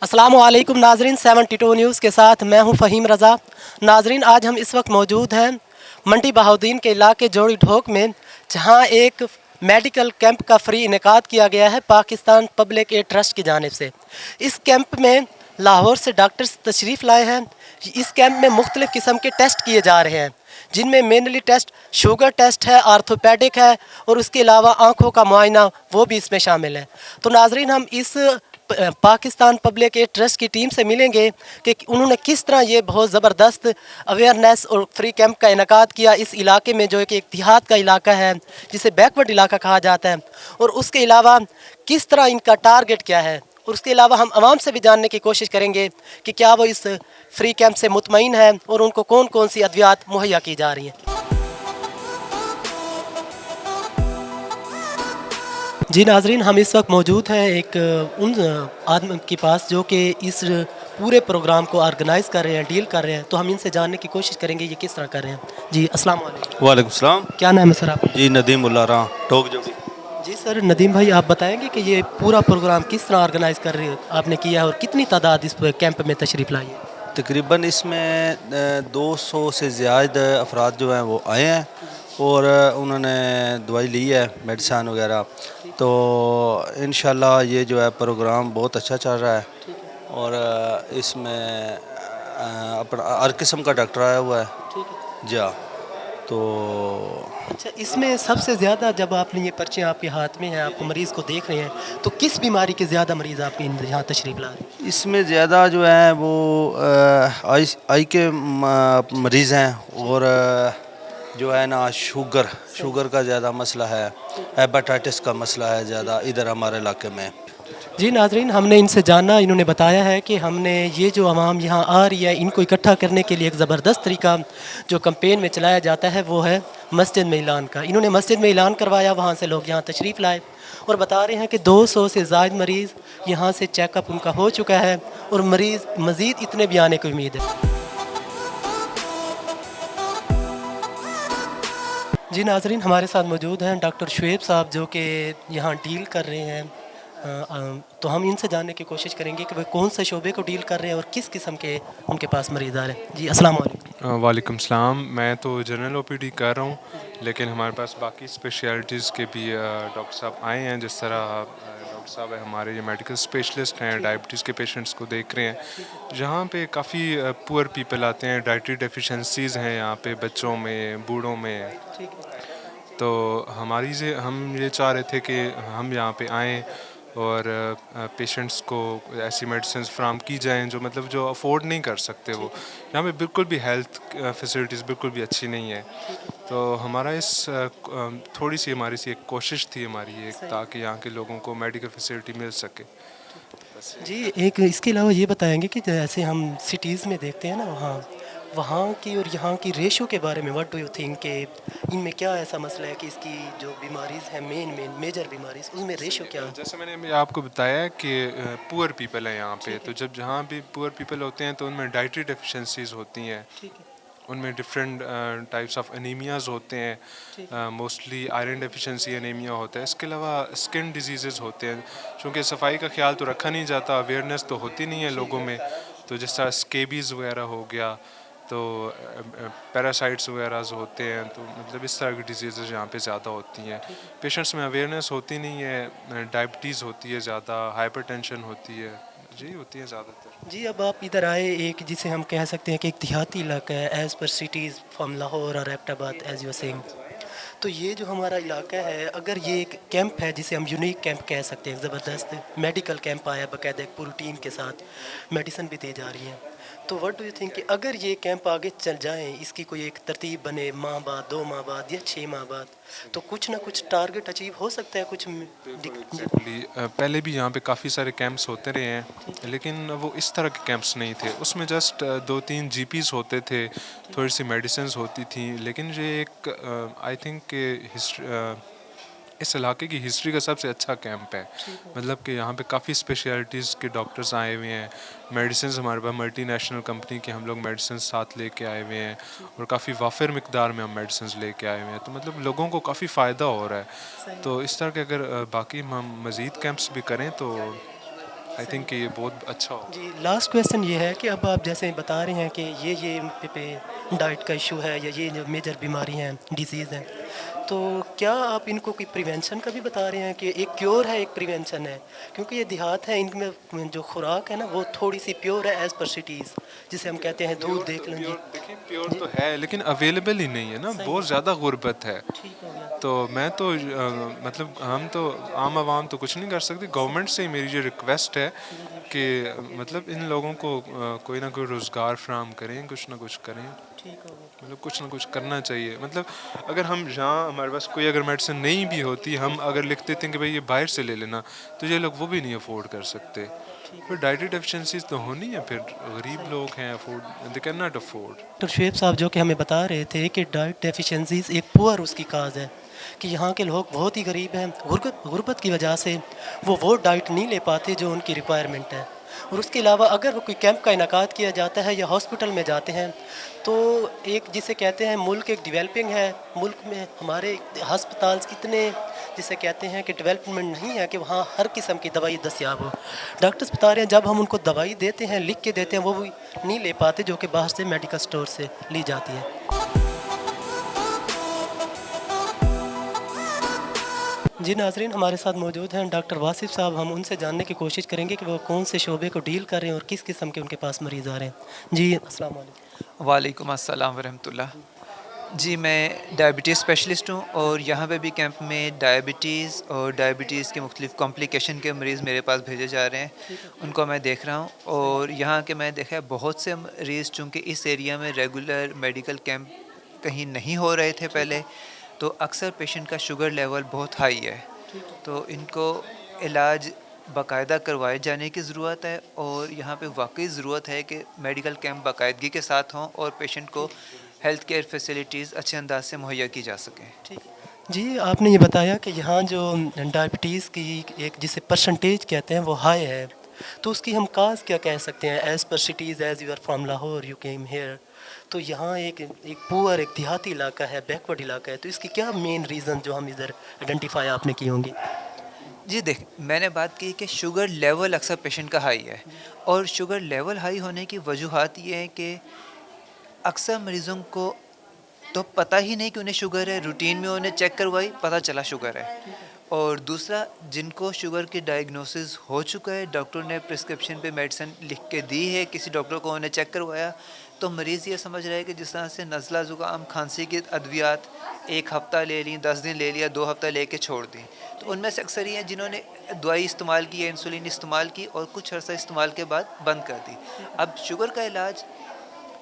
अस्सलामुअलैकुम नाजरीन 72 न्यूज़ के साथ मैं हूं फ़हीम रज़ा। नाजरीन आज हम इस वक्त मौजूद हैं मंडी बहाउद्दीन के इलाके जोड़ी ढोक में, जहां एक मेडिकल कैंप का फ्री इनेकाद किया गया है पाकिस्तान पब्लिक एड ट्रस्ट की जानिब से। इस कैंप में लाहौर से डॉक्टर्स तशरीफ़ लाए हैं। इस कैंप में मुख्तलिफ़ किस्म के टेस्ट किए जा रहे हैं, जिनमें मेनली टेस्ट शुगर टेस्ट है, आर्थोपेडिक है और उसके अलावा आँखों का मुआयना वो भी इसमें शामिल है। तो नाजरीन हम इस पाकिस्तान पब्लिक एड ट्रस्ट की टीम से मिलेंगे कि उन्होंने किस तरह ये बहुत ज़बरदस्त अवेयरनेस और फ्री कैंप का इनकाद किया इस इलाके में, जो एक देहात का इलाका है जिसे बैकवर्ड इलाका कहा जाता है, और उसके अलावा किस तरह इनका टारगेट क्या है। और उसके अलावा हम आवाम से भी जानने की कोशिश करेंगे कि क्या वो इस फ्री कैंप से मुतमईन है और उनको कौन कौन सी अद्वियात मुहैया की जा रही हैं। जी नाजरीन हम इस वक्त मौजूद हैं एक उन आदमी के पास जो कि इस पूरे प्रोग्राम को ऑर्गेनाइज़ कर रहे हैं, डील कर रहे हैं। तो हम इनसे जानने की कोशिश करेंगे ये किस तरह कर रहे हैं। जी अस्सलाम वालेकुम। वालेकुम सलाम। क्या नाम है सर आपका? जी नदीम उल्ला रां टोक जोगी। जी सर नदीम भाई, आप बताएंगे कि ये पूरा प्रोग्राम किस तरह ऑर्गेनाइज़ कर रहे आपने किया है और कितनी तादाद इस कैंप में तशरीफ़ लाई है। तकरीबन इसमें 200 से ज़्यादा अफराद जो हैं वो आए हैं और उन्होंने दवाई ली है, मेडिसन वगैरह। तो इंशाल्लाह ये जो है प्रोग्राम बहुत अच्छा चल रहा है और इसमें अपना हर किस्म का डॉक्टर आया हुआ है। जी हाँ। तो अच्छा, इसमें सबसे ज़्यादा जब आपने ये पर्चे आपके हाथ में हैं, आपको मरीज़ को देख रहे हैं, तो किस बीमारी के ज़्यादा मरीज़ आपके यहाँ तशरीफ़ ला रहे हैं। इसमें ज़्यादा जो है वो आई के मरीज़ हैं और जो है ना शुगर का ज़्यादा मसला है, हेपेटाइटिस का मसला है ज़्यादा इधर हमारे इलाके में। जी नाजरीन हमने इनसे जाना, इन्होंने बताया है कि हमने ये जो आवाम यहाँ आ रही है इनको इकट्ठा करने के लिए एक ज़बरदस्त तरीका जो कैंपेन में चलाया जाता है वो है मस्जिद में ऐलान का। इन्होंने मस्जिद में ऐलान करवाया, वहाँ से लोग यहाँ तशरीफ़ लाए और बता रहे हैं कि 200 से ज़ायद मरीज़ यहाँ से चेकअप उनका हो चुका है और मरीज़ मज़ीद इतने भी आने की उम्मीद है। जी नाजरीन हमारे साथ मौजूद हैं डॉक्टर शुएब साहब जो कि यहाँ डील कर रहे हैं। तो हम इनसे जानने की कोशिश करेंगे कि वे कौन से शोबे को डील कर रहे हैं और किस किस्म के उनके पास मरीज़ आ रहे हैं। जी अस्सलाम वालेकुम। वालेकुम सलाम। मैं तो जनरल ओपीडी कर रहा हूँ, लेकिन हमारे पास बाकी स्पेशलिटीज़ के भी डॉक्टर साहब आए हैं। जिस तरह डॉक्टर साहब है हमारे ये मेडिकल स्पेशलिस्ट हैं, डायबिटीज़ के पेशेंट्स को देख रहे हैं। जहाँ पे काफ़ी पुअर पीपल आते हैं, डाइटरी डेफिशिएंसीज़ हैं यहाँ पे बच्चों में, बूढ़ों में। तो हम ये चाह रहे थे कि हम यहाँ पे आएँ और पेशेंट्स को ऐसी मेडिसिन्स फ्राहम की जाएँ जो मतलब जो अफोर्ड नहीं कर सकते। वो यहाँ पे बिल्कुल भी हेल्थ फैसिलिटीज़ बिल्कुल भी अच्छी नहीं है। तो हमारा थोड़ी सी हमारी सी एक कोशिश थी हमारी एक, ताकि यहाँ के लोगों को मेडिकल फैसिलिटी मिल सके। जी एक इसके अलावा ये बताएंगे कि जैसे हम सिटीज़ में देखते हैं ना, वहाँ वहाँ की और यहाँ की रेशो के बारे में व्हाट डू यू थिंक कि इनमें क्या ऐसा मसला है कि इसकी जो बीमारीज़ हैं मेजर बीमारीज उसमें रेशो क्या है। जैसे मैंने अभी आपको बताया कि पुअर पीपल हैं यहाँ पे, तो जब जहाँ भी पुअर पीपल होते हैं तो उनमें डाइटरी डेफिशिएंसीज होती हैं, उनमें डिफरेंट टाइप्स ऑफ एनीमियाज़ होते हैं। मोस्टली आयरन डेफिशिएंसी एनीमिया होता है। इसके अलावा स्किन डिजीज़ होते हैं। चूँकि सफाई का ख्याल तो रखा नहीं जाता, अवेयरनेस तो होती नहीं है लोगों में। तो जिस तरह स्केबीज़ वगैरह हो गया, तो पैरासाइट्स वगैरह होते हैं, तो मतलब इस तरह की डिजीज़ यहाँ पे ज़्यादा होती हैं। पेशेंट्स में अवेयरनेस होती नहीं है, डायबिटीज़ होती है ज़्यादा, हाइपरटेंशन होती है, जी होती है ज़्यादातर। जी अब आप इधर आए एक जिसे हम कह सकते हैं कि एक देहाती इलाका है as per cities from Lahore और एबटाबाद एज़ यू सेइंग। तो ये जो हमारा इलाका है, अगर ये एक कैंप है जिसे हम यूनिक कैंप कह सकते हैं, ज़बरदस्त मेडिकल कैंप आया बाकायदा एक पूरी टीम के साथ, मेडिसिन भी दी जा रही है। तो व्हाट डू यू थिंक कि अगर ये कैंप आगे चल जाएँ, इसकी कोई एक तरतीब बने, माह बाद 2 माह बाद या 6 माह बाद, तो कुछ ना कुछ टारगेट अचीव हो सकता है कुछ पहले भी यहाँ पे काफ़ी सारे कैंप्स होते रहे हैं, लेकिन वो इस तरह के कैंप्स नहीं थे। उसमें जस्ट 2-3 जीपीज़ होते थे, थोड़ी सी मेडिसिन्स होती थी। लेकिन ये एक आई थिंक कि इस इलाके की हिस्ट्री का सबसे अच्छा कैंप है। मतलब कि यहाँ पे काफ़ी स्पेशलिटीज़ के डॉक्टर्स आए हुए हैं। मेडिसिन्स हमारे पास मल्टीनेशनल कंपनी के हम लोग मेडिसिन साथ लेके आए हुए हैं और काफ़ी वाफिर मिकदार में हम मेडिसिन लेके आए हुए हैं। तो मतलब लोगों को काफ़ी फ़ायदा हो रहा है। तो इस तरह के अगर बाकी हम मज़ीद कैंप्स भी करें तो आई थिंक कि ये बहुत अच्छा हो। जी लास्ट क्वेश्चन ये है कि अब आप जैसे बता रहे हैं कि ये पे डाइट का इशू है या ये जो मेजर बीमारी हैं डिजीज़ हैं, तो क्या आप इनको कोई प्रिवेंशन का भी बता रहे हैं कि एक क्योर है एक प्रिवेंशन है? क्योंकि ये देहात है, इनमें जो खुराक है ना वो थोड़ी सी प्योर है एज पर सिटीज़, जिसे हम कहते हैं दूध देख लें जी। प्योर देखिए, प्योर तो है लेकिन अवेलेबल ही नहीं है ना, बहुत ज़्यादा गुर्बत है। ठीक हो गया। तो मैं तो मतलब हम तो आम आवाम तो कुछ नहीं कर सकते। गवर्नमेंट से मेरी जो रिक्वेस्ट है कि मतलब इन लोगों को कोई ना कोई रोज़गार फराहम करें, कुछ ना कुछ करें, ठीक हो गया। मतलब कुछ ना कुछ करना चाहिए। मतलब अगर हम यहाँ हमारे पास कोई अगर मेडिसिन नहीं भी होती, हम अगर लिख देते हैं कि भाई ये बाहर से ले लेना, तो ये लोग वो भी नहीं अफोर्ड कर सकते। फिर डाइटरी डेफिशिएंसीज तो होनी है, फिर गरीब लोग हैं, afford they can not afford. Doctor Shoaib साहब जो कि हमें बता रहे थे कि डाइट डेफिशिएंसीज एक पुअर उसकी काज है कि यहाँ के लोग बहुत ही गरीब हैं, गुर्बत की वजह से वो डाइट नहीं ले पाते जो उनकी रिक्वायरमेंट है। और उसके अलावा अगर वो कोई कैंप का इनकाद किया जाता है या हॉस्पिटल में जाते हैं, तो एक जिसे कहते हैं मुल्क एक डेवलपिंग है, मुल्क में हमारे हस्पताल इतने जिसे कहते हैं कि डेवलपमेंट नहीं है कि वहाँ हर किस्म की दवाई दस्तियाब हो। डॉक्टर्स बता रहे हैं जब हम उनको दवाई देते हैं, लिख के देते हैं, वो भी नहीं ले पाते जो कि बाहर से मेडिकल स्टोर से ली जाती है। जी नाजरीन, हमारे साथ मौजूद हैं डॉक्टर वासिफ साहब। हम उनसे जानने की कोशिश करेंगे कि वो कौन से शोबे को डील कर रहे हैं और किस किस्म के उनके पास मरीज़ आ रहे हैं। जी अस्सलाम वालेकुम। वालेकुम अस्सलाम वरहमतुल्लाह। जी मैं डायबिटीज़ स्पेशलिस्ट हूँ और यहाँ पे भी कैंप में डायबिटीज़ और डायबिटीज़ के मुख्तलिफ़ कॉम्प्लिकेशन के मरीज़ मेरे पास भेजे जा रहे हैं, उनको मैं देख रहा हूँ। और यहाँ के मैं देखा है बहुत से मरीज़, चूँकि इस एरिया में रेगुलर मेडिकल कैंप कहीं नहीं हो रहे थे पहले, तो अक्सर पेशेंट का शुगर लेवल बहुत हाई है, तो इनको इलाज बाकायदा करवाए जाने की ज़रूरत है। और यहाँ पे वाकई ज़रूरत है कि मेडिकल कैंप बाकायदगी के साथ हों और पेशेंट को हेल्थ केयर फैसिलिटीज़ अच्छे अंदाज से मुहैया की जा सकें। ठीक। जी आपने ये बताया कि यहाँ जो डायबिटीज़ की एक जिसे परसेंटेज कहते हैं वो हाई है, तो उसकी हम काज क्या कह सकते हैं? As per cities as you are from Lahore you came here, तो यहाँ एक पुअर एक देहाती इलाका है, बैकवर्ड इलाका है, तो इसकी क्या मेन रीज़न जो हम इधर आइडेंटिफाई आपने की होंगी? जी देख, मैंने बात की कि शुगर लेवल अक्सर पेशेंट का हाई है, और शुगर लेवल हाई होने की वजूहात ये है कि अक्सर मरीज़ों को तो पता ही नहीं कि उन्हें शुगर है, रूटीन में उन्हें चेक करवाई, पता चला शुगर है। और दूसरा, जिनको शुगर की डायग्नोसिस हो चुका है, डॉक्टर ने प्रिस्क्रिप्शन पे मेडिसिन लिख के दी है, किसी डॉक्टर को उन्हें चेक करवाया, तो मरीज़ ये समझ रहा है कि जिस तरह से नज़ला ज़ुकाम खांसी की अद्वियात 1 हफ़्ता ले ली, 10 दिन ले लिया, 2 हफ़्ता लेके छोड़ दी, तो उनमें से अक्सर ही हैं जिन्होंने दवाई इस्तेमाल की है, इंसुलिन इस्तेमाल की और कुछ अर्सा इस्तेमाल के बाद बंद कर दी। अब शुगर का इलाज,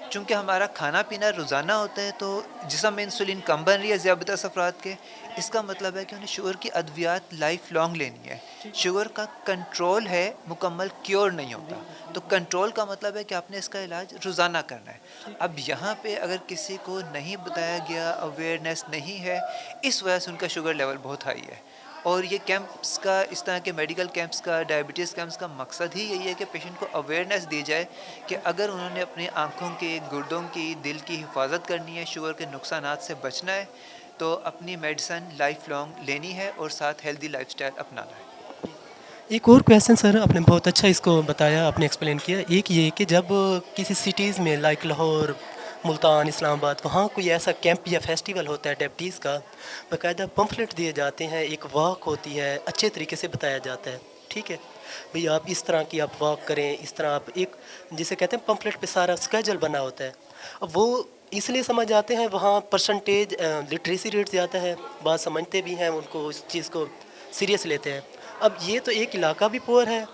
चूँकि हमारा खाना पीना रोज़ाना होता है, तो जिस्म में इंसुलिन कम बन रही है ज़ियादत अफराद के, इसका मतलब है कि उन्हें शुगर की अद्वियात लाइफ लॉन्ग लेनी है। शुगर का कंट्रोल है, मुकम्मल क्योर नहीं होता, तो कंट्रोल का मतलब है कि आपने इसका इलाज रोज़ाना करना है। अब यहाँ पे अगर किसी को नहीं बताया गया, अवेयरनेस नहीं है, इस वजह से उनका शुगर लेवल बहुत हाई है। और ये कैंप्स का, इस तरह के मेडिकल कैंप्स का, डायबिटीज़ कैंप्स का मकसद ही यही है कि पेशेंट को अवेयरनेस दी जाए कि अगर उन्होंने अपनी आँखों की, गुर्दों की, दिल की हिफाजत करनी है, शुगर के नुकसानात से बचना है, तो अपनी मेडिसिन लाइफ लॉन्ग लेनी है और साथ हेल्दी लाइफस्टाइल अपनाना है। एक और क्वेश्चन सर, आपने बहुत अच्छा इसको बताया, आपने एक्सप्लेन किया। एक ये कि जब किसी सिटीज़ में लाइक लाहौर, मुल्तान, इस्लामाबाद, वहाँ कोई ऐसा कैंप या फेस्टिवल होता है डायबिटीज़ का, बाकायदा पम्फलेट दिए जाते हैं, एक वॉक होती है, अच्छे तरीके से बताया जाता है, ठीक है भाई आप इस तरह की आप वॉक करें, इस तरह आप एक जिसे कहते हैं पम्फलेट पे सारा स्केजल बना होता है। अब वो इसलिए समझ आते हैं, वहाँ परसेंटेज लिटरेसी रेट ज़्यादा है, बात समझते भी हैं, उनको इस चीज़ को सीरियस लेते हैं। अब ये तो एक इलाका भी पुअर है,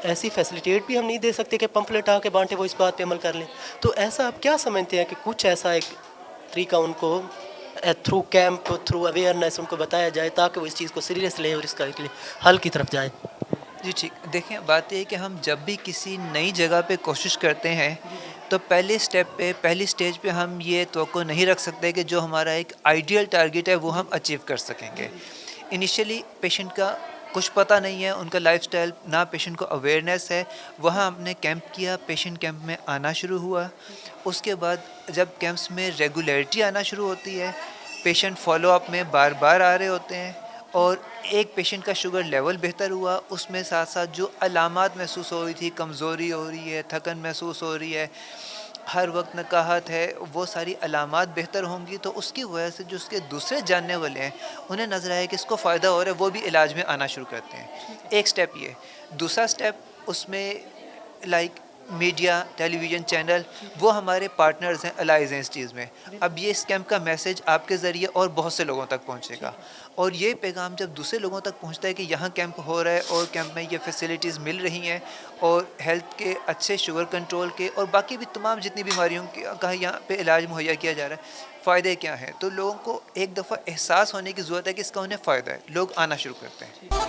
ऐसी फैसिलिटेट भी हम नहीं दे सकते कि पम्फलेट आके बांटे वो इस बात पे अमल कर लें। तो ऐसा आप क्या समझते हैं कि कुछ ऐसा एक तरीका उनको थ्रू कैंप, थ्रू अवेयरनेस उनको बताया जाए ताकि वो इस चीज़ को सीरियस लें और इसका हल की तरफ जाए? जी ठीक, देखें बात ये है कि हम जब भी किसी नई जगह पे कोशिश करते हैं, तो पहले स्टेप पे, पहली स्टेज पे हम ये तवक्को नहीं रख सकते कि जो हमारा एक आइडियल टारगेट है वो हम अचीव कर सकेंगे। इनिशियली पेशेंट का कुछ पता नहीं है, उनका लाइफस्टाइल ना, पेशेंट को अवेयरनेस है। वहाँ हमने कैंप किया, पेशेंट कैंप में आना शुरू हुआ। उसके बाद जब कैंप्स में रेगुलरिटी आना शुरू होती है, पेशेंट फॉलो अप में बार बार आ रहे होते हैं, اور ایک پیشنٹ کا شوگر لیول بہتر ہوا، اس میں ساتھ ساتھ جو علامات محسوس ہو رہی تھی، کمزوری ہو رہی ہے، تھکن محسوس ہو رہی ہے، ہر وقت نکاہت ہے، وہ ساری علامات بہتر ہوں گی، تو اس کی وجہ سے جو اس کے دوسرے جاننے والے ہیں انہیں نظر آیا کہ اس کو فائدہ ہو رہا ہے، وہ بھی علاج میں آنا شروع کرتے ہیں. ایک سٹیپ یہ. دوسرا سٹیپ اس میں لائک میڈیا، ٹیلی ویژن چینل، وہ ہمارے پارٹنرز ہیں، الائز ہیں اس چیز میں. اب یہ اس کیمپ کا میسج آپ کے ذریعے اور بہت سے لوگوں تک پہنچے گا، اور یہ پیغام جب دوسرے لوگوں تک پہنچتا ہے کہ یہاں کیمپ ہو رہا ہے اور کیمپ میں یہ فیسلٹیز مل رہی ہیں اور ہیلتھ کے اچھے شوگر کنٹرول کے اور باقی بھی تمام جتنی بیماریوں کا یہاں پہ علاج مہیا کیا جا رہا ہے، فائدے کیا ہیں، تو لوگوں کو ایک دفعہ احساس ہونے کی ضرورت ہے کہ اس کا انہیں فائدہ ہے، لوگ آنا شروع کرتے ہیں.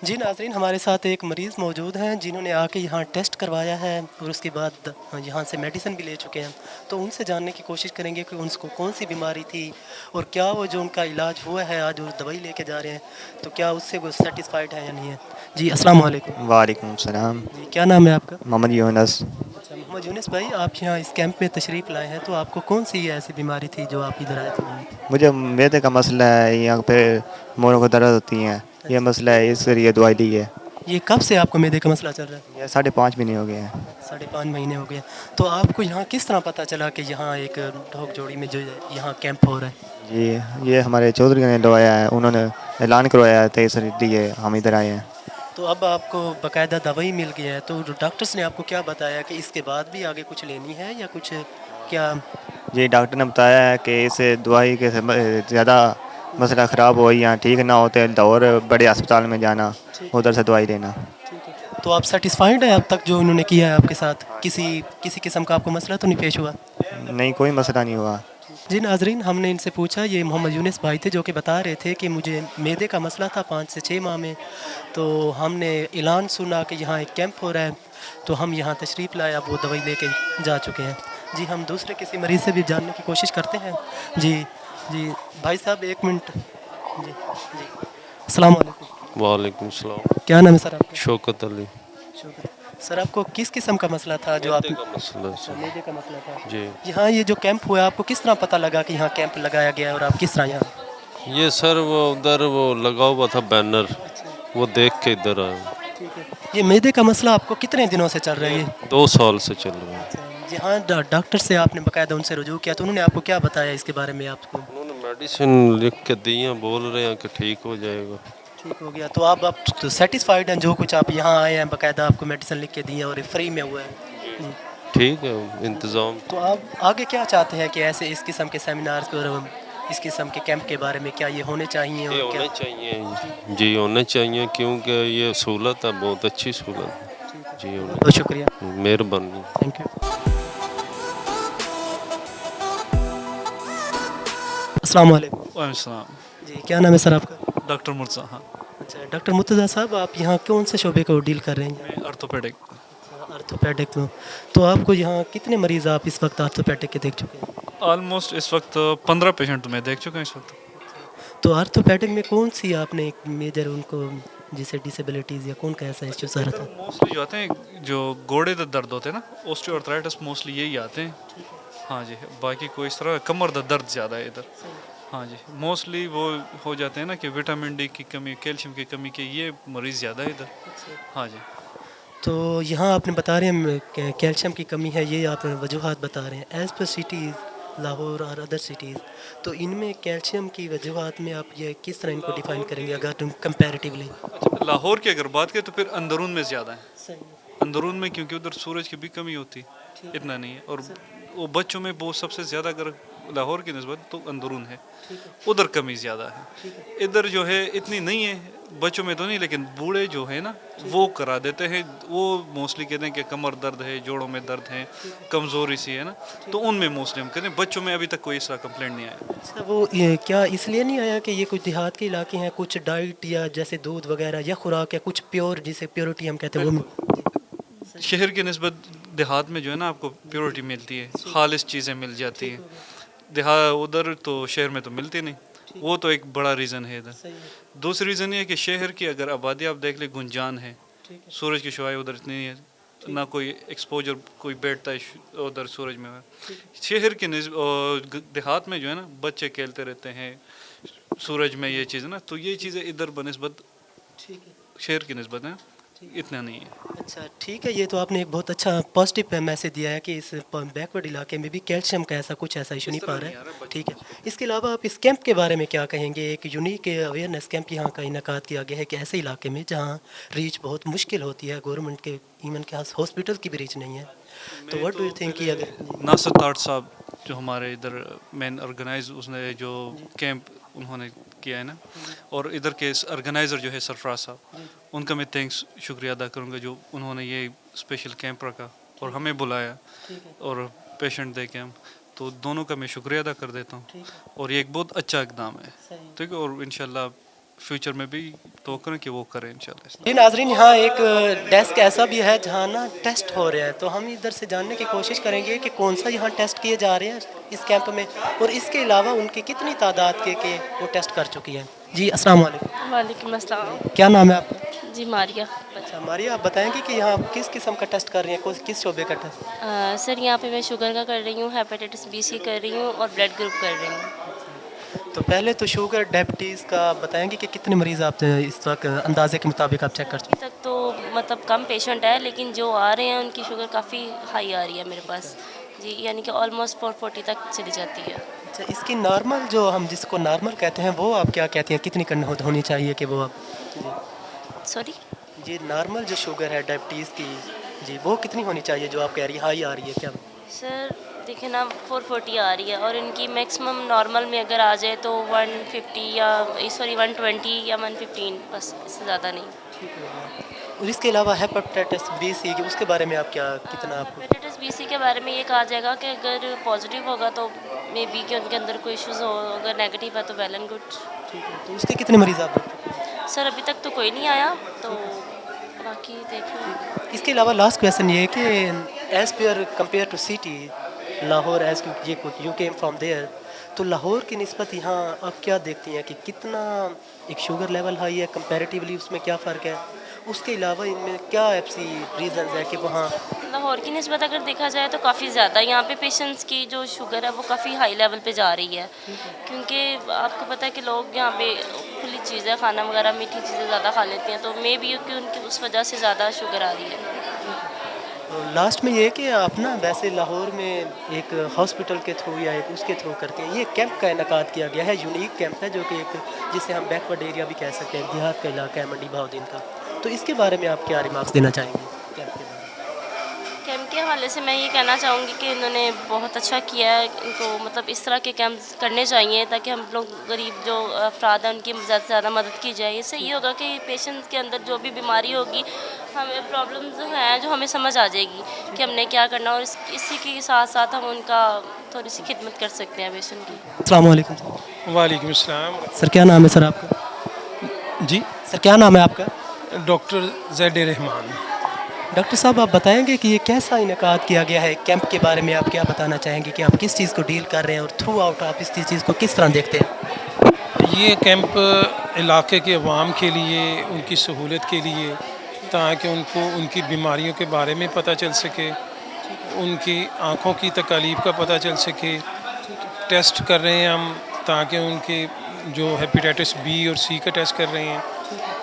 جی ناظرین، ہمارے ساتھ ایک مریض موجود ہیں جنہوں نے آ کے یہاں ٹیسٹ کروایا ہے اور اس کے بعد یہاں سے میڈیسن بھی لے چکے ہیں. تو ان سے جاننے کی کوشش کریں گے کہ ان کو کون سی بیماری تھی اور کیا وہ جو ان کا علاج ہوا ہے آج وہ دوائی لے کے جا رہے ہیں تو کیا اس سے وہ سیٹسفائیڈ ہے یا نہیں ہے. جی السلام علیکم. وعلیکم السلام. جی کیا نام ہے آپ کا؟ محمد یونس. اچھا محمد یونس بھائی، آپ یہاں اس کیمپ میں تشریف لائے ہیں تو آپ کو کون سی ایسی بیماری تھی جو آپ ادھر آئے تھے؟ مجھے معدے کا مسئلہ ہے، یہاں پہ موروں کو درد ہوتی ہیں، یہ مسئلہ ہے، اس لیے دوائی لی ہے. یہ کب سے آپ کو معدے کا مسئلہ چل رہا ہے؟ یہ 5.5 مہینے ہو گئے ہیں. 5.5 مہینے ہو گئے. تو آپ کو یہاں کس طرح پتہ چلا کہ یہاں ایک ڈھوک جوڑی میں جو یہاں کیمپ ہو رہا ہے؟ جی یہ ہمارے چودھری نے لوایا ہے، انہوں نے اعلان کروایا ہے 23 لیے ہم ادھر آئے ہیں. تو اب آپ کو باقاعدہ دوائی مل گئی ہے، تو ڈاکٹرس نے آپ کو کیا بتایا کہ اس کے بعد بھی آگے کچھ لینی ہے یا کچھ کیا؟ جی ڈاکٹر نے بتایا ہے کہ اس دوائی کے زیادہ مسئلہ خراب ہو یا ٹھیک نہ ہوتے اور بڑے اسپتال میں جانا، ادھر سے دوائی لینا. تو آپ سیٹسفائیڈ ہیں اب تک جو انہوں نے کیا ہے آپ کے ساتھ؟ کسی قسم کا آپ کو مسئلہ تو نہیں پیش ہوا؟ نہیں کوئی مسئلہ نہیں ہوا. جی ناظرین، ہم نے ان سے پوچھا، یہ محمد یونس بھائی تھے جو کہ بتا رہے تھے کہ مجھے معدے کا مسئلہ تھا 5 سے 6 ماہ میں، تو ہم نے اعلان سنا کہ یہاں ایک کیمپ ہو رہا ہے تو ہم یہاں تشریف لائے، اب وہ دوائی لے کے جا چکے ہیں. جی ہم دوسرے کسی مریض سے بھی جاننے کی کوشش کرتے ہیں. جی بھائی صاحب ایک منٹ. جی السلام علیکم. وعلیکم السلام. کیا نام ہے سر آپ کا؟ شوکت علی. سر آپ کو کس قسم کا مسئلہ تھا جو آپ؟ معدے کا مسئلہ ہے سر. معدے کا مسئلہ تھا. جی یہاں یہ جو کیمپ ہوا ہے آپ کو کس طرح پتہ لگا کہ یہاں کیمپ لگایا گیا ہے اور آپ کس طرح یہاں؟ یہ سر وہ ادھر وہ لگا ہوا تھا بینر، وہ دیکھ کے ادھر آیا. یہ معدے کا مسئلہ آپ کو کتنے دنوں سے چل رہا ہے؟ 2 سال سے چل رہا ہے. یہاں ڈاکٹر سے آپ نے باقاعدہ ان سے رجوع کیا تو انہوں نے آپ کو کیا بتایا اس کے بارے میں؟ آپ کو انہوں نے میڈیسن لکھ کے دی ہیں، بول رہے ہیں کہ ٹھیک ہو جائے گا. ٹھیک ہو گیا. تو آپ سیٹسفائیڈ ہیں جو کچھ آپ یہاں آئے ہیں، باقاعدہ آپ کو میڈیسن لکھ کے دی ہیں اور فری میں ہوا ہے؟ ٹھیک ہے انتظام. تو آپ آگے کیا چاہتے ہیں کہ ایسے اس قسم کے سیمینارز اور اس قسم کے کیمپ کے بارے میں کیا یہ ہونے چاہیے؟ یہ ہونے چاہیے جی، ہونے چاہیے کیونکہ یہ سہولت ہے، بہت اچھی سہولت ہے. جی بہت شکریہ، مہربانی. Thank you. السلام علیکم. وعلیکم السلام. جی کیا نام ہے سر آپ کا؟ ڈاکٹر مرزا. ہاں اچھا ڈاکٹر مرتضیٰ صاحب، آپ یہاں کون سے شعبے کو ڈیل کر رہے ہیں؟ میں آرتھوپیڈک. آرتھوپیڈک میں. تو آپ کو یہاں کتنے مریض آپ اس وقت آرتھوپیڈک کے دیکھ چکے ہیں؟ آلموسٹ اس وقت 15 پیشنٹ میں دیکھ چکا ہوں اس وقت. تو آرتھوپیڈک میں کون سی آپ نے میجر ان کو جیسے ڈسیبلٹیز یا کون کا ایسا ایشو سارا تھا؟ موسٹلی جو آتے ہیں جو گوڑے درد ہوتے ہیں نا، اوسٹیو آرتھرائٹس موسٹلی یہی آتے ہیں. ہاں جی، باقی کوئی اس طرح کمر درد زیادہ ہے ادھر. ہاں جی موسٹلی وہ ہو جاتے ہیں نا کہ وٹامن ڈی کی کمی، کیلشیم کی کمی کے، یہ مریض زیادہ ہے ادھر. ہاں جی. تو یہاں آپ نے بتا رہے ہیں کہ کیلشیم کی کمی ہے، یہ آپ نے وجوہات بتا رہے ہیں. ایز پر سٹیز لاہور اور ادر سٹیز، تو ان میں کیلشیم کی وجوہات میں آپ یہ کس طرح ان کو ڈیفائن کریں گے اگر تم کمپیریٹیولی؟ لاہور کی اگر بات کریں تو پھر اندرون میں زیادہ ہے. اندرون میں کیونکہ ادھر سورج کی بھی کمی ہوتی، اتنا نہیں ہے. اور وہ بچوں میں وہ سب سے زیادہ اگر لاہور کی نسبت تو اندرون ہے، ادھر کمی زیادہ ہے. ادھر جو ہے اتنی نہیں ہے، بچوں میں تو نہیں، لیکن بوڑھے جو ہے نا وہ کرا دیتے ہیں. وہ موسٹلی کہتے ہیں کہ کمر درد ہے، جوڑوں میں درد ہے، کمزوری سی ہے نا، تو ان میں موسٹلی ہم کہتے ہیں. بچوں میں ابھی تک کوئی اس طرح کمپلینٹ نہیں آیا. اچھا وہ کیا اس لیے نہیں آیا کہ یہ کچھ دیہات کے علاقے ہیں، کچھ ڈائٹ یا جیسے دودھ وغیرہ یا خوراک یا کچھ پیور جسے پیورٹی ہم کہتے ہیں وہ؟ شہر کی نسبت دیہات میں جو ہے نا آپ کو پیورٹی ملتی ہے، خالص چیزیں مل جاتی ہیں. ادھر تو شہر میں تو ملتی نہیں، وہ تو ایک بڑا ریزن ہے ادھر. دوسری ریزن یہ ہے کہ شہر کی اگر آبادی آپ دیکھ لیں گنجان ہے، سورج کی شعاعیں ادھر اتنی نہیں ہے، ना कोई एक्सपोजर कोई बैठता है उधर सूरज में। शहर के देहात में जो है ना बच्चे खेलते रहते हैं सूरज में, ये चीज़ ना, तो ये चीज़ें इधर बनस्बत शहर की निस्बत है इतना नहीं है। अच्छा ठीक है, ये तो आपने एक बहुत अच्छा पॉजिटिव मैसेज दिया है कि इस बैकवर्ड इलाके में भी कैल्शियम का ऐसा इशू नहीं पा रहा है। ठीक है, इसके अलावा आप इस कैंप के बारे में क्या कहेंगे? एक यूनिक अवेयरनेस कैंप यहाँ का इनकाद किया गया है कि ऐसे इलाके में जहाँ रीच बहुत मुश्किल होती है, गवर्नमेंट के इवन के हॉस्पिटल की भी रीच नहीं है, तो व्हाट डू यू थिंक कि अगर नासिर ताट साहब जो हमारे इधर मेन ऑर्गेनाइज, उसने जो कैंप उन्होंने किया है ना, और इधर के ऑर्गेनाइज़र जो है सरफराज साहब, उनका मैं थैंक्स शुक्रिया अदा करूँगा जो उन्होंने ये स्पेशल कैंप रखा और हमें बुलाया और पेशेंट देखे हम, तो दोनों का मैं शुक्रिया अदा कर देता हूँ। और ये एक बहुत अच्छा इकदाम है, ठीक है, और इंशाल्लाह फ्यूचर में भी तो करें कि वो करें इंशाल्लाह। जी नाजरीन, यहाँ एक डेस्क ऐसा भी है जहाँ ना टेस्ट हो रहा है, तो हम इधर से जानने की कोशिश करेंगे कि कौन सा यहाँ टेस्ट किए जा रहे हैं इस कैंप में, और इसके अलावा उनकी कितनी तादाद के वो टेस्ट कर चुकी है। जी अस्सलाम वालेकुम। वालेकुम अस्सलाम। क्या नाम है आपका? जी मारिया। अच्छा मारिया, आप बताएंगे कि यहाँ किस किस्म का टेस्ट कर रही हैं, किस शोबे का टेस्ट? सर यहाँ पे मैं शुगर का कर रही हूँ, हेपेटाइटिस बी सी कर रही हूँ और ब्लड ग्रुप कर रही हूँ। तो पहले तो शुगर डायबिटीज़ का बताएंगे कि कितने मरीज़ आप इस वक्त अंदाजे के मुताबिक आप चेक कर चुके अभी तक तो मतलब कम पेशेंट है, लेकिन जो आ रहे हैं उनकी शुगर काफ़ी हाई आ रही है मेरे पास जी, यानी कि ऑलमोस्ट 440 तक चली जाती है। अच्छा, इसकी नॉर्मल जो हम जिसको नॉर्मल कहते हैं वो आप क्या कहती हैं, कितनी होनी चाहिए कि वो आप सॉरी जी नॉर्मल जो शुगर है डायबिटीज़ की जी वो कितनी होनी चाहिए जो आप कह रही है हाई आ रही है क्या? सर देखिए ना 440 आ रही है और इनकी मैक्सिमम नॉर्मल में अगर आ जाए तो 150 या 120 या 115, बस इससे ज़्यादा नहीं। और इसके अलावा हेपेटाइटिस बी सी उसके बारे में आप क्या कितना आपको? हेपेटाइटिस बी सी के बारे में ये कहा जाएगा कि अगर पॉजिटिव होगा तो मे बी कि उनके अंदर कोई इश्यूज़ हो, अगर नेगेटिव है तो वेल एंड गुड। ठीक है, तो उसके कितने मरीज़ आप देखते हैं? सर अभी तक तो कोई नहीं आया, तो बाकी देखें। इसके अलावा लास्ट क्वेश्चन ये है कि as per compare to city Lahore, as ये यू केम फ्रॉम देयर, तो लाहौर की निस्बत यहाँ आप क्या देखती हैं कि कितना एक शुगर लेवल हाई है कंपैरेटिवली, उसमें क्या फ़र्क है? उसके अलावा इनमें क्या ऐसी रीज़न है कि वहाँ लाहौर की निस्बत अगर देखा जाए तो काफ़ी ज़्यादा यहाँ पे पेशेंट्स की जो शुगर है वो काफ़ी हाई लेवल पे जा रही है, क्योंकि आपको पता है कि लोग यहाँ पे खुली चीज़ें खाना वगैरह मीठी चीज़ें ज़्यादा खा लेते हैं, तो मे बी कि उनकी उस वजह से ज़्यादा शुगर आ रही है। लास्ट में ये कि आप ना वैसे लाहौर में एक हॉस्पिटल के थ्रू या एक उसके थ्रू करके ये कैंप का इनकाद किया गया है, यूनिक कैंप है जो कि एक जिसे हम बैकवर्ड एरिया भी कह सकते हैं, देहात का इलाका है मंडी बहाउद्दीन का, तो इसके बारे में आप क्या रिमार्क्स देना चाहेंगे कैंप के बारे में? कैंप के हवाले से मैं ये कहना चाहूँगी कि इन्होंने बहुत अच्छा किया है, इनको मतलब इस तरह के कैंप करने चाहिए ताकि हम लोग गरीब जो अफराद हैं उनकी ज़्यादा से ज़्यादा मदद की जाए। इससे ये होगा कि पेशेंट्स के अंदर जो भी बीमारी होगी, हमें प्रॉब्लम जो है जो हमें समझ आ जाएगी कि हमने क्या करना, और इसी के साथ साथ हम उनका थोड़ी सी खिदमत कर सकते हैं पेशेंट की। अस्सलाम वालेकुम। वालेकुम अस्सलाम। सर क्या नाम है सर आपका? जी सर क्या नाम है आपका? Doctor Z Rahman. डॉक्टर साहब आप बताएंगे कि ये कैसा इनकाद किया गया है कैंप के बारे में, आप क्या बताना चाहेंगे कि आप किस चीज़ को डील कर रहे हैं और थ्रू आउट आप इस चीज़ को किस तरह देखते हैं? ये कैंप इलाके के अवाम के लिए, उनकी सहूलत के लिए, ताकि उनको उनकी बीमारियों के बारे में पता चल सके, उनकी आँखों की तकालीफ का पता चल सके। टेस्ट कर रहे हैं हम ताकि उनके जो हेपेटाइटिस बी और सी का टेस्ट कर रहे हैं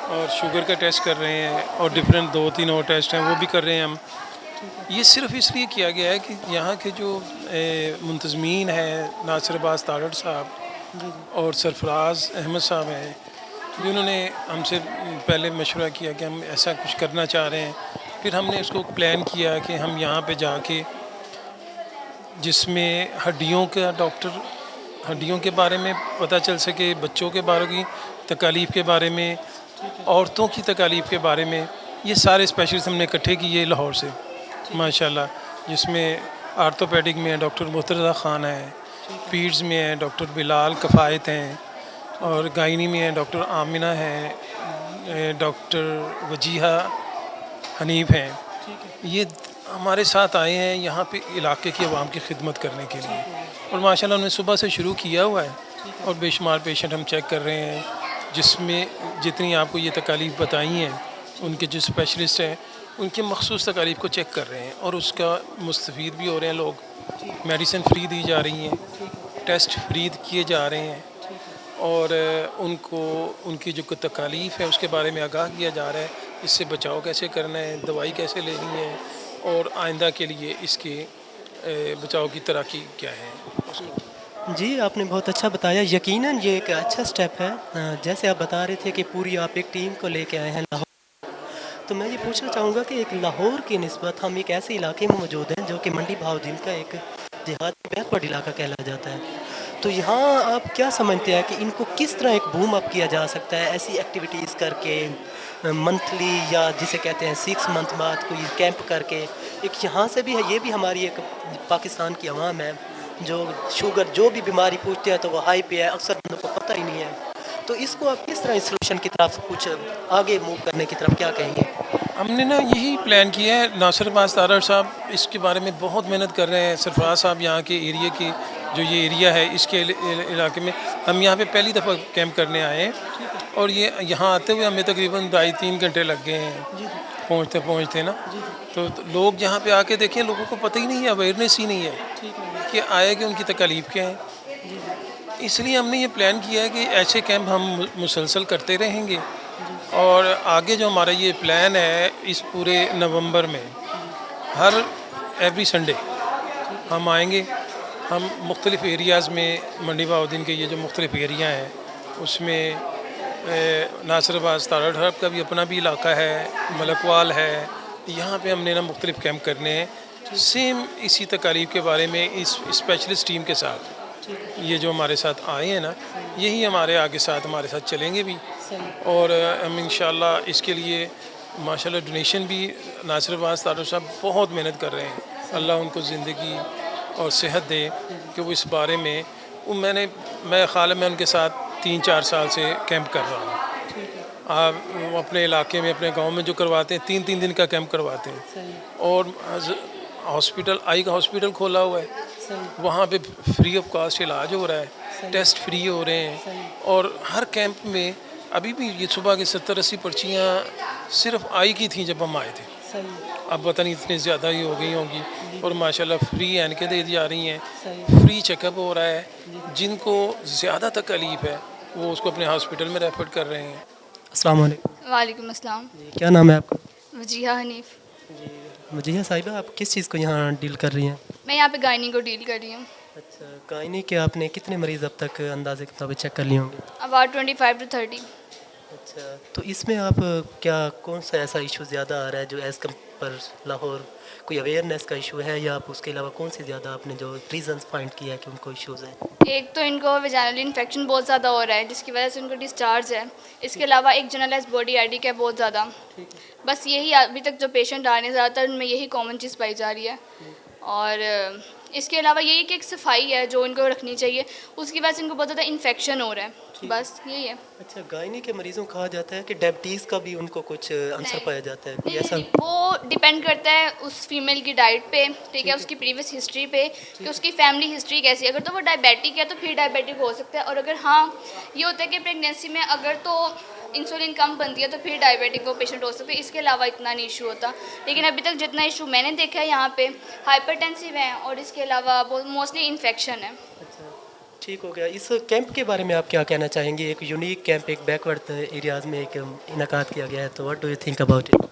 और शुगर का टेस्ट कर रहे हैं और डिफरेंट 2-3 और टेस्ट हैं वो भी कर रहे हैं हम। ये सिर्फ इसलिए किया गया है कि यहाँ के जो मुंतज़मीन हैं नासिर अब्बास तारड़ साहब और सरफराज अहमद साहब हैं, जिन्होंने हमसे पहले मशवरा किया कि हम ऐसा कुछ करना चाह रहे हैं, फिर हमने उसको प्लान किया कि हम यहाँ पे जाके जिसमें हड्डियों का डॉक्टर हड्डियों के बारे में पता चल सके, बच्चों के बारे की तकालीफ के बारे में, औरतों की तकालीफ के बारे में, ये सारे स्पेशलिस्ट हमने इकट्ठे किए लाहौर से माशाल्लाह, जिसमें आर्थोपेडिक में डॉक्टर मुर्तज़ा ख़ान है, पीड्स में है डॉक्टर बिलाल कफ़ायत हैं, और गायनी में है डॉक्टर आमिना है, डॉक्टर वजीहा हनीफ हैं। ये हमारे साथ आए हैं यहाँ पे इलाके की आवाम की खिदमत करने के लिए, और माशाल्लाह उन्होंने सुबह से शुरू किया हुआ है और बेशुमार पेशेंट हम चेक कर रहे हैं, जिसमें जितनी आपको ये तकालीफ बताई हैं उनके जो स्पेशलिस्ट हैं ان کی مخصوص تکالیف کو چیک کر رہے ہیں اور اس کا مستفید بھی ہو رہے ہیں لوگ. میڈیسن فری دی جا رہی ہیں, ٹیسٹ فری کیے جا رہے ہیں, اور ان کو ان کی جو تکالیف ہے اس کے بارے میں آگاہ کیا جا رہا ہے, اس سے بچاؤ کیسے کرنا ہے, دوائی کیسے لینی ہے, اور آئندہ کے لیے اس کے بچاؤ کی تراکی کیا ہے. جی آپ نے بہت اچھا بتایا. یقیناً یہ ایک اچھا سٹیپ ہے. جیسے آپ بتا رہے تھے کہ پوری آپ ایک ٹیم کو لے کے آئے ہیں لاہور, تو میں یہ پوچھنا چاہوں گا کہ ایک لاہور کی نسبت ہم ایک ایسے علاقے میں موجود ہیں جو کہ منڈی بہاؤدین کا ایک دیہاتی بیکورڈ علاقہ کہلایا جاتا ہے, تو یہاں آپ کیا سمجھتے ہیں کہ ان کو کس طرح ایک بوم اپ کیا جا سکتا ہے ایسی ایکٹیویٹیز کر کے, منتھلی یا جسے کہتے ہیں 6 منتھ بعد کوئی کیمپ کر کے. ایک یہاں سے بھی ہے, یہ بھی ہماری ایک پاکستان کی عوام ہے جو شوگر جو بھی بیماری پوچھتے ہیں تو وہ ہائی پہ ہے, اکثر بندوں کو پتہ ہی نہیں ہے. تو اس کو آپ کس طرح اس سلوشن کی طرف کچھ آگے موو کرنے کی طرف کیا کہیں گے؟ ہم نے نا یہی پلان کیا ہے. ناصر عباس تارڑ صاحب اس کے بارے میں بہت محنت کر رہے ہیں. سرفراز صاحب یہاں کے ایریا کی جو یہ ایریا ہے اس کے علاقے میں ہم یہاں پہ پہلی دفعہ کیمپ کرنے آئے ہیں, اور یہ یہاں آتے ہوئے ہمیں تقریباً 2.5-3 گھنٹے لگ گئے ہیں پہنچتے نا. تو لوگ یہاں پہ آ کے دیکھیں, لوگوں کو پتہ ہی نہیں ہے, اویئرنیس ہی نہیں ہے کہ آئے کہ ان کی تکالیف کیا ہیں. اس لیے ہم نے یہ پلان کیا ہے کہ ایسے کیمپ ہم مسلسل کرتے رہیں گے, اور آگے جو ہمارا یہ پلان ہے اس پورے نومبر میں ایوری سنڈے ہم آئیں گے. ہم مختلف ایریاز میں منڈی بہاؤدین کے یہ جو مختلف ایریا ہیں اس میں ناصر عباس تارڑ صاحب کا بھی اپنا بھی علاقہ ہے, ملکوال ہے, یہاں پہ ہم نے نا مختلف کیمپ کرنے ہیں سیم اسی تکالیف کے بارے میں اس اسپیشلسٹ ٹیم کے ساتھ. یہ جو ہمارے ساتھ آئے ہیں نا یہی ہمارے ہمارے ساتھ چلیں گے بھی, اور ہم انشاءاللہ اس کے لیے ماشاءاللہ ڈونیشن بھی ناصر عباس تارڑ صاحب بہت محنت کر رہے ہیں. اللہ ان کو زندگی اور صحت دے کہ وہ اس بارے میں میں خیال میں ان کے ساتھ 3-4 سال سے کیمپ کر رہا ہوں. آپ اپنے علاقے میں اپنے گاؤں میں جو کرواتے ہیں 3-3 دن کا کیمپ کرواتے ہیں, اور ہاسپٹل آئی کا ہاسپٹل کھولا ہوا ہے, وہاں پہ فری آف کاسٹ علاج ہو رہا ہے, ٹیسٹ فری ہو رہے ہیں, اور ہر کیمپ میں ابھی بھی یہ صبح کی 70-80 پرچیاں صرف آئی کی تھیں جب ہم آئے تھے, اب پتہ نہیں اتنی زیادہ ہی ہو گئی ہوں گی, اور ماشاءاللہ فری اینکیں دے دی جا رہی ہیں, فری چیک اپ ہو رہا ہے. جن کو زیادہ تکلیف ہے وہ اس کو اپنے ہاسپٹل میں ریفر کر رہے ہیں. السلام علیکم. وعلیکم السلام. جی کیا نام ہے آپ کا؟ وجیہہ حنیف. جی وجیہہ صاحبہ, آپ کس چیز کو یہاں ڈیل کر رہی ہیں؟ میں یہاں پہ گائنی کو ڈیل کر رہی ہوں. اچھا, گائنی کے آپ نے کتنے مریض اب تک اندازے کے مطابق چیک کر لیے ہوں گے؟ About 25 to 30. اچھا, تو اس میں آپ کیا کون سا ایسا ایشو زیادہ آ رہا ہے جو ایز کمپر لاہور کوئی اویئرنیس کا ایشو ہے, یا آپ اس کے علاوہ کون سی زیادہ آپ نے جو ریزنس فائنڈ کیا ہے کہ ان کو ایشوز ہیں؟ ایک تو ان کو ویجینل انفیکشن بہت زیادہ ہو رہا ہے جس کی وجہ سے ان کو ڈسچارج ہے. اس کے علاوہ ایک جنرلائز باڈی ایڈک ہے بہت زیادہ. بس یہی ابھی تک جو پیشنٹ آ رہے ہیں زیادہ تر ان میں یہی کامن چیز پائی جا رہی ہے. اور اس کے علاوہ یہی کہ ایک صفائی ہے جو ان کو رکھنی چاہیے, اس کی وجہ سے ان کو بہت زیادہ انفیکشن ہو رہا ہے, بس یہی ہے. اچھا, گائنی کے مریضوں کہا جاتا ہے کہ ڈائبٹیز کا بھی ان کو کچھ عنصر پایا جاتا ہے, کوئی ایسا؟ وہ ڈیپینڈ کرتا ہے اس فیمیل کی ڈائٹ پہ, ٹھیک ہے, اس کی پریویس ہسٹری پہ کہ اس کی فیملی ہسٹری کیسی ہے. اگر تو وہ ڈائبیٹک ہے تو پھر ڈائبیٹک ہو سکتا ہے, اور اگر ہاں یہ ہوتا ہے کہ پریگنینسی میں اگر تو انسولین کم بنتی ہے تو پھر ڈائبیٹک وہ پیشنٹ ہو سکتے ہیں. اس کے علاوہ اتنا نہیں ایشو ہوتا, لیکن ابھی تک جتنا ایشو میں نے دیکھا ہے یہاں پہ ہائپر ٹینسیو ہے, اور اس کے علاوہ موسٹلی انفیکشن ہے. اچھا ٹھیک ہو گیا. اس کیمپ کے بارے میں آپ کیا کہنا چاہیں گے؟ ایک یونیک کیمپ ایک بیکورڈ ایریاز میں ایک انعقاد کیا گیا ہے, تو what do you think about it?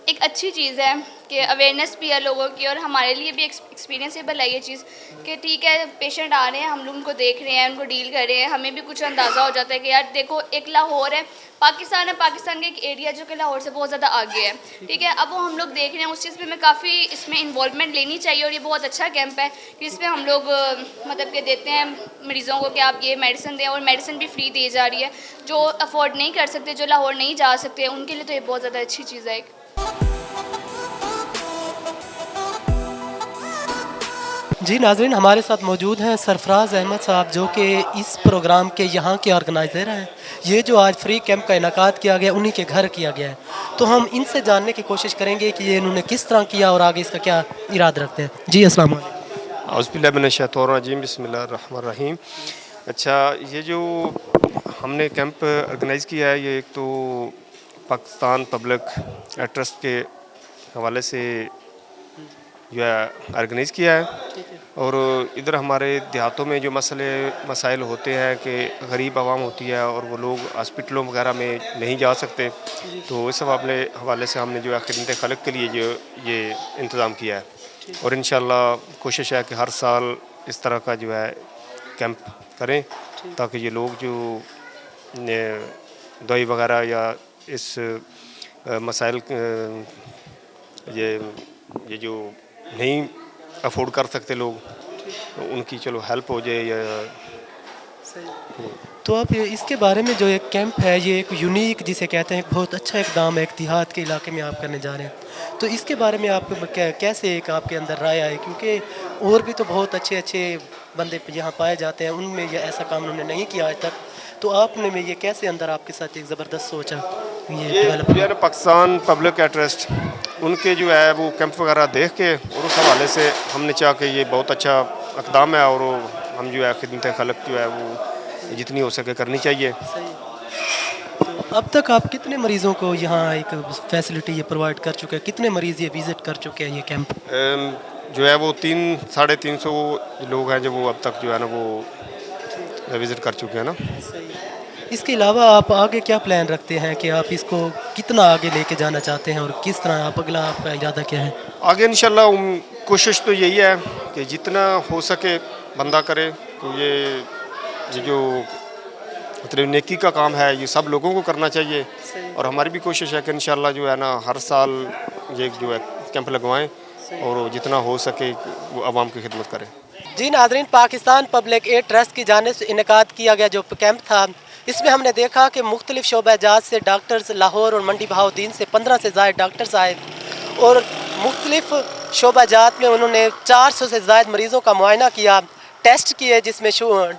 ایک اچھی چیز ہے کہ اویئرنیس بھی ہے لوگوں کی, اور ہمارے لیے بھی ایکسپیرینسیبل ہے یہ چیز کہ ٹھیک ہے پیشنٹ آ رہے ہیں, ہم لوگ ان کو دیکھ رہے ہیں, ان کو ڈیل کر رہے ہیں, ہمیں بھی کچھ اندازہ ہو جاتا ہے کہ یار دیکھو ایک لاہور ہے, پاکستان ہے, پاکستان کا ایک ایریا جو کہ لاہور سے بہت زیادہ آگے ہے, ٹھیک ہے. اب وہ ہم لوگ دیکھ رہے ہیں, اس چیز پہ ہمیں کافی اس میں انوالومنٹ لینی چاہیے, اور یہ بہت اچھا کیمپ ہے کہ اس میں ہم لوگ مطلب کہ دیتے ہیں مریضوں کو کہ آپ یہ میڈیسن دیں, اور میڈیسن بھی فری دی جا رہی ہے. جو افورڈ نہیں کر سکتے, جو لاہور نہیں جا سکتے, ان کے لیے تو یہ بہت زیادہ اچھی چیز ہے. ایک جی ناظرین, ہمارے ساتھ موجود ہیں سرفراز احمد صاحب جو کہ اس پروگرام کے یہاں کے آرگنائزر ہیں. یہ جو آج فری کیمپ کا انعقاد کیا گیا انہی کے گھر کیا گیا ہے, تو ہم ان سے جاننے کی کوشش کریں گے کہ یہ انہوں نے کس طرح کیا اور آگے اس کا کیا اراد رکھتے ہیں. جی السلام علیکم. اعوذ باللہ من الشیطان الرجیم, بسم اللہ الرحمن الرحیم. اچھا, یہ جو ہم نے کیمپ آرگنائز کیا ہے یہ ایک تو पाकिस्तान पब्लिक ट्रस्ट के हवाले से जो है ऑर्गेनाइज़ किया है। और इधर हमारे देहातों में जो मसाइल होते हैं कि गरीब आवाम होती है और वो लोग हॉस्पिटलों वगैरह में नहीं जा सकते, तो इस हवाले से हमने जो है खिदमत खल्क के लिए जो ये इंतज़ाम किया है। और इंशाअल्लाह कोशिश है कि हर साल इस तरह का जो है कैंप करें ताकि ये लोग जो दवाई वगैरह या इस मसाइल ये जो नहीं अफोर्ड कर सकते लोग, तो उनकी चलो हेल्प हो जाए या तो आप इसके बारे में जो एक कैंप है, ये एक यूनिक जिसे कहते हैं, बहुत अच्छा इकदाम है, एक देहात के इलाके में आप करने जा रहे हैं, तो इसके बारे में आप कैसे एक आपके अंदर राय आई? क्योंकि और भी तो बहुत अच्छे अच्छे बंदे यहाँ पाए जाते हैं, उनमें ये ऐसा काम उन्होंने नहीं किया आज तक, तो आपने में ये कैसे अंदर आपके साथ एक ज़बरदस्त सोचा ये जो है पाकिस्तान पब्लिक ट्रस्ट उनके जो है वो कैंप वगैरह देख के और उस हवाले से हमने चाहा कि ये बहुत अच्छा इक़दाम है और हम जो है खिदमत खल्क जो है वो जितनी हो सके करनी चाहिए। तो अब तक आप कितने मरीज़ों को यहाँ एक फैसिलिटी ये प्रोवाइड कर चुके हैं, कितने मरीज़ ये विज़िट कर चुके हैं ये कैंप? जो है वो 300-350 लोग हैं जो वो अब तक जो है ना वो विज़िट कर चुके हैं ना। इसके अलावा आप आगे क्या प्लान रखते हैं कि आप इसको कितना आगे लेके जाना चाहते हैं और किस तरह आप अगला आपका इरादा क्या है? आगे इंशाल्लाह कोशिश तो यही है कि जितना हो सके बंदा करे, तो ये जो मतलब नेकी का काम है ये सब लोगों को करना चाहिए। और हमारी भी कोशिश है कि इंशाल्लाह जो है ना हर साल ये जो है कैंप लगवाएं और जितना हो सके वो आवाम की खिदमत करें। जी नाज़रीन, पाकिस्तान पब्लिक एड ट्रस्ट की जानिब से इनेकाद किया गया जो कैंप था, इसमें हमने देखा कि मुख्तलिफ शोबा-जात से डॉक्टर्स लाहौर और मंडी बहाउद्दीन से 15 से ज़ायद डॉक्टर्स आए और मुख्तलिफ शोबा-जात में उन्होंने 400 से ज़ायद मरीज़ों का मुआयना किया, टेस्ट किए जिसमें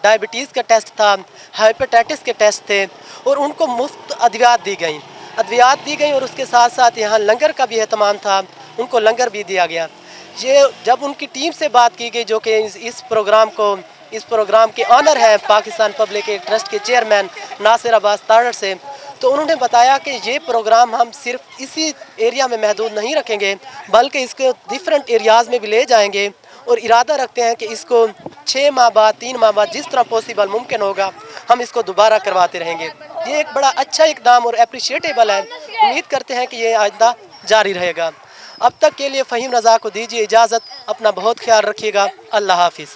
डायबिटीज़ का टेस्ट था, हेपेटाइटिस के टेस्ट थे और उनको मुफ्त अद्वियात दी गई और उसके साथ साथ यहाँ लंगर का भी एहतमाम था, उनको लंगर भी दिया गया। ये जब उनकी टीम से बात की गई जो कि इस प्रोग्राम के ऑनर हैं पाकिस्तान पब्लिक एड ट्रस्ट के चेयरमैन नासिर अब्बास तारड़ से, तो उन्होंने बताया कि ये प्रोग्राम हम सिर्फ इसी एरिया में महदूद नहीं रखेंगे बल्कि इसको डिफरेंट एरियाज़ में भी ले जाएंगे और इरादा रखते हैं कि इसको 6 माह बाद 3 माह बाद जिस तरह पॉसिबल मुमकिन होगा हम इसको दोबारा करवाते रहेंगे। ये एक बड़ा अच्छा इकदाम और अप्रिशिएटेबल है, उम्मीद करते हैं कि ये आइंदा जारी रहेगा। अब तक के लिए फ़हीम रज़ा को दीजिए इजाज़त, अपना बहुत ख्याल रखिएगा, अल्लाह हाफिज़।